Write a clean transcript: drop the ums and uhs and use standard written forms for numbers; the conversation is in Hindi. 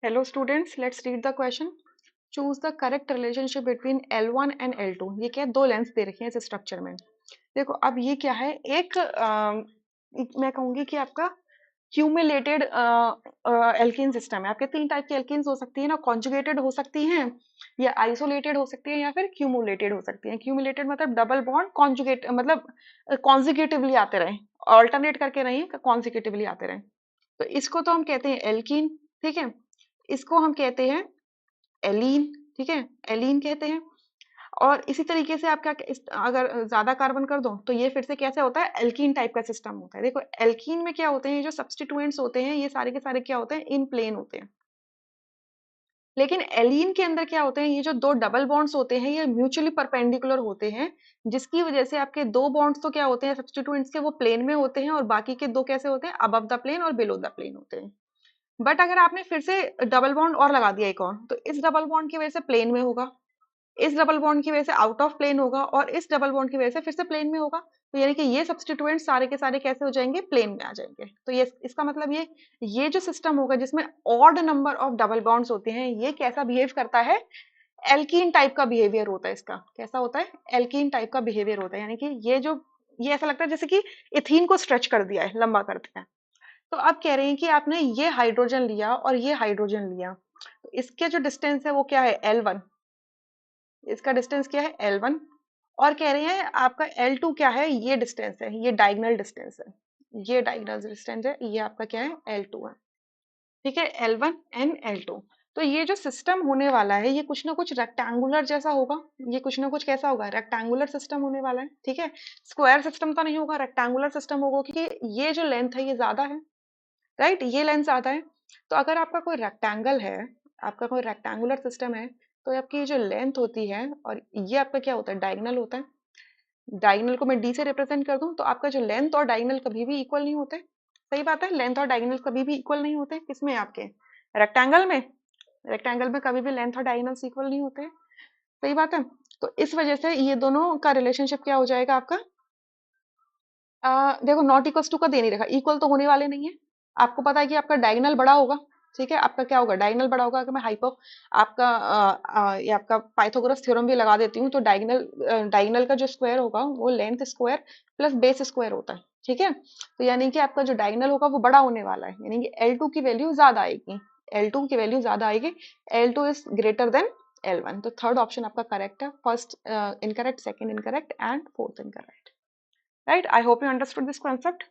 Hello students, let's read the question. Choose the correct relationship between L1 and L2. ये क्या है, दो लेंस दे रखी हैं इस स्ट्रक्चर में. देखो अब ये क्या है, मैं कहूंगी कि आपका क्यूमुलेटेड एल्कीन सिस्टम है. आपके तीन टाइप की एल्कीन्स हो सकती है ना, कॉन्जुगेटेड हो सकती हैं या आइसोलेटेड हो सकती है या फिर क्यूमुलेटेड हो सकती है. क्यूमुलेटेड मतलब डबल बॉन्ड, कॉन्जुगेट मतलब कॉन्जिक्यूटिवली आते रहे, ऑल्टरनेट करके नहीं, कॉन्जिक्यूटिवली आते रहे. तो इसको तो हम कहते हैं एल्कीन. ठीक है, इसको हम कहते हैं एलीन. ठीक है, एलीन कहते हैं. और इसी तरीके से आपका अगर ज्यादा कार्बन कर दो तो ये फिर से कैसे होता है, एल्कीन टाइप का सिस्टम होता है. देखो एल्कीन में क्या होते हैं, जो सब्स्टिट्यूएंट्स होते हैं ये सारे के सारे क्या होते हैं, इन प्लेन होते हैं. लेकिन एलीन के अंदर क्या होते हैं, ये जो दो डबल बॉन्ड्स होते हैं ये म्यूचुअली परपेंडिकुलर होते हैं, जिसकी वजह से आपके दो बॉन्ड्स तो क्या होते हैं सब्स्टिट्यूएंट्स के, वो प्लेन में होते हैं, और बाकी के दो कैसे होते हैं, अबव द प्लेन और बिलो द प्लेन होते हैं. बट अगर आपने फिर से डबल बॉन्ड और लगा दिया एक और, तो इस डबल बॉन्ड की वजह से प्लेन में होगा, इस डबल बॉन्ड की वजह से आउट ऑफ प्लेन होगा, और इस डबल बॉन्ड की वजह से फिर से प्लेन में होगा. तो यानी कि ये सब्स्टिट्यूएंट सारे के सारे कैसे हो जाएंगे, प्लेन में आ जाएंगे. तो ये इसका मतलब ये जो सिस्टम होगा जिसमें odd number of double bonds होते हैं, ये कैसा बिहेव करता है, एल्कीन टाइप का बिहेवियर होता है इसका. कैसा होता है, एल्कीन टाइप का बिहेवियर होता है. यानी कि ये ऐसा लगता है जैसे कि इथीन को स्ट्रेच कर दिया है, लंबा कर दिया है. तो अब कह रहे हैं कि आपने ये हाइड्रोजन लिया और ये हाइड्रोजन लिया, तो इसके जो डिस्टेंस है वो क्या है, L1. इसका डिस्टेंस क्या है, L1. और कह रहे हैं आपका L2 क्या है, ये डिस्टेंस है, ये डायगोनल डिस्टेंस है, ये डायगोनल डिस्टेंस है, ये आपका क्या है, L2 है. ठीक है, L1 एंड L2. तो ये जो सिस्टम होने वाला है ये कुछ ना कुछ रेक्टेंगुलर जैसा होगा. ये कुछ ना कुछ कैसा होगा, रेक्टेंगुलर सिस्टम होने वाला है. ठीक है, स्क्वायर सिस्टम तो नहीं होगा, रेक्टेंगुलर सिस्टम होगा, क्योंकि ये जो लेंथ है ये ज्यादा है, राइट, ये लेंस आता है. तो अगर आपका कोई रेक्टेंगल है, आपका कोई रेक्टेंगुलर सिस्टम है, तो आपकी जो लेंथ होती है, और ये आपका क्या होता है, डायगोनल होता है. डायगोनल को मैं डी से रिप्रेजेंट कर दूं तो आपका जो लेंथ और डायगोनल कभी भी इक्वल नहीं होते. सही बात है, लेंथ और डायगोनल कभी भी इक्वल नहीं होते. किसमें, आपके रेक्टेंगल में. रेक्टेंगल में कभी भी लेंथ और डायगोनल इक्वल नहीं होते. सही बात है. तो इस वजह से ये दोनों का रिलेशनशिप क्या हो जाएगा आपका, देखो नॉट इक्वल टू का दे नहीं रखा, इक्वल तो होने वाले नहीं है. आपको पता है कि आपका डायगोनल बड़ा होगा. ठीक है, आपका क्या होगा, डायगोनल बड़ा होगा. अगर मैं हाइपो आपका ये आपका पाइथागोरस थ्योरम भी लगा देती हूँ, तो डायगोनल का जो स्क्वायर होगा वो length square plus base square होता है. ठीक है, तो यानी कि आपका जो डायगोनल होगा वो बड़ा होने वाला है, यानी कि L2 की वैल्यू ज्यादा आएगी. L2 की वैल्यू ज्यादा आएगी. L2 is greater than L1. तो थर्ड ऑप्शन आपका करेक्ट है. First incorrect, second incorrect and fourth incorrect. Right? I hope you understood this concept.